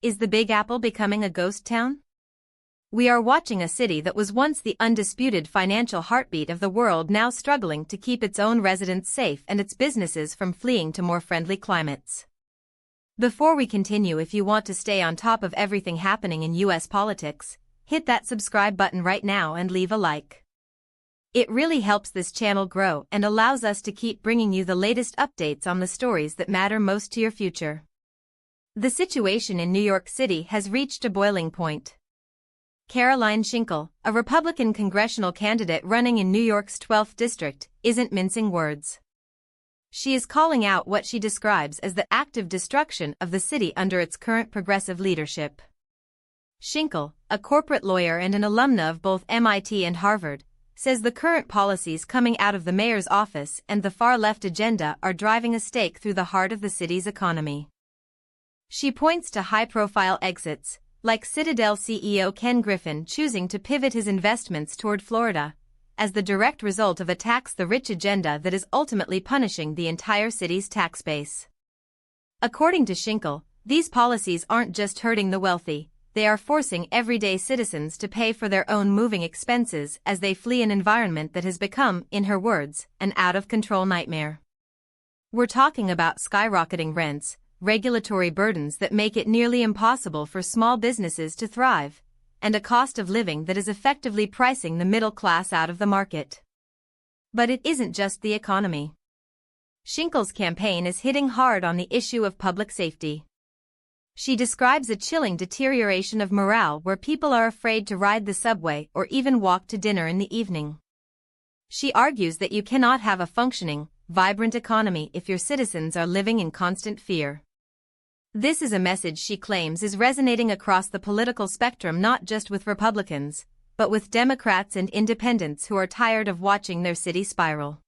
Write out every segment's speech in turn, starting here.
Is the Big Apple becoming a ghost town? We are watching a city that was once the undisputed financial heartbeat of the world now struggling to keep its own residents safe and its businesses from fleeing to more friendly climates. Before we continue, if you want to stay on top of everything happening in US politics, hit that subscribe button right now and leave a like. It really helps this channel grow and allows us to keep bringing you the latest updates on the stories that matter most to your future. The situation in New York City has reached a boiling point. Caroline Schinkle, a Republican congressional candidate running in New York's 12th district, isn't mincing words. She is calling out what she describes as the active destruction of the city under its current progressive leadership. Schinkle, a corporate lawyer and an alumna of both MIT and Harvard, says the current policies coming out of the mayor's office and the far-left agenda are driving a stake through the heart of the city's economy. She points to high-profile exits, like Citadel CEO Ken Griffin choosing to pivot his investments toward Florida, as the direct result of a tax-the-rich agenda that is ultimately punishing the entire city's tax base. According to Schinkle, these policies aren't just hurting the wealthy, they are forcing everyday citizens to pay for their own moving expenses as they flee an environment that has become, in her words, an out-of-control nightmare. We're talking about skyrocketing rents, regulatory burdens that make it nearly impossible for small businesses to thrive, and a cost of living that is effectively pricing the middle class out of the market. But it isn't just the economy. Schinkle's campaign is hitting hard on the issue of public safety. She describes a chilling deterioration of morale where people are afraid to ride the subway or even walk to dinner in the evening. She argues that you cannot have a functioning, vibrant economy if your citizens are living in constant fear. This is a message she claims is resonating across the political spectrum, not just with Republicans, but with Democrats and independents who are tired of watching their city spiral.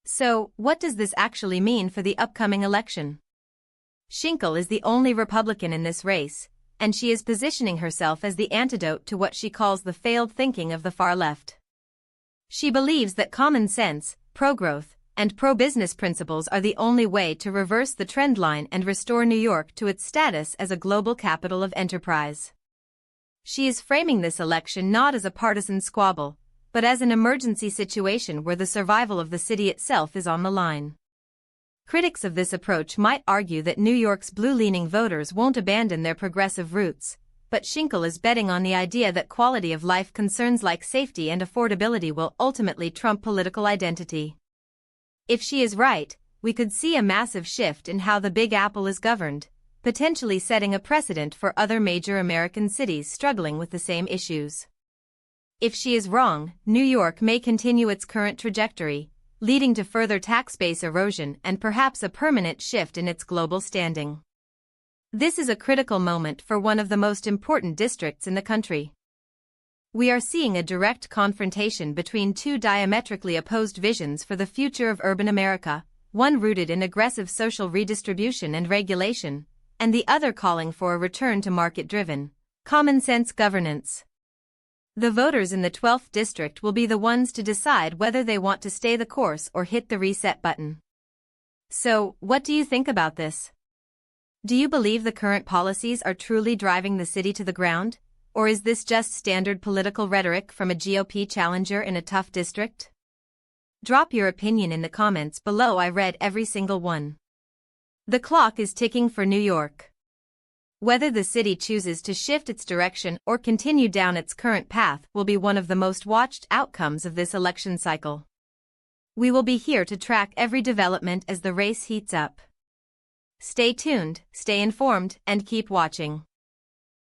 So, what does this actually mean for the upcoming election? Schinkle is the only Republican in this race, and she is positioning herself as the antidote to what she calls the failed thinking of the far left. She believes that common sense, pro-growth, and pro-business principles are the only way to reverse the trend line and restore New York to its status as a global capital of enterprise. She is framing this election not as a partisan squabble, but as an emergency situation where the survival of the city itself is on the line. Critics of this approach might argue that New York's blue-leaning voters won't abandon their progressive roots, but Schinkle is betting on the idea that quality of life concerns like safety and affordability will ultimately trump political identity. If she is right, we could see a massive shift in how the Big Apple is governed, potentially setting a precedent for other major American cities struggling with the same issues. If she is wrong, New York may continue its current trajectory, leading to further tax base erosion and perhaps a permanent shift in its global standing. This is a critical moment for one of the most important districts in the country. We are seeing a direct confrontation between two diametrically opposed visions for the future of urban America, one rooted in aggressive social redistribution and regulation, and the other calling for a return to market-driven, common-sense governance. The voters in the 12th district will be the ones to decide whether they want to stay the course or hit the reset button. So, what do you think about this? Do you believe the current policies are truly driving the city to the ground? Or is this just standard political rhetoric from a GOP challenger in a tough district? Drop your opinion in the comments below. I read every single one. The clock is ticking for New York. Whether the city chooses to shift its direction or continue down its current path will be one of the most watched outcomes of this election cycle. We will be here to track every development as the race heats up. Stay tuned, stay informed, and keep watching.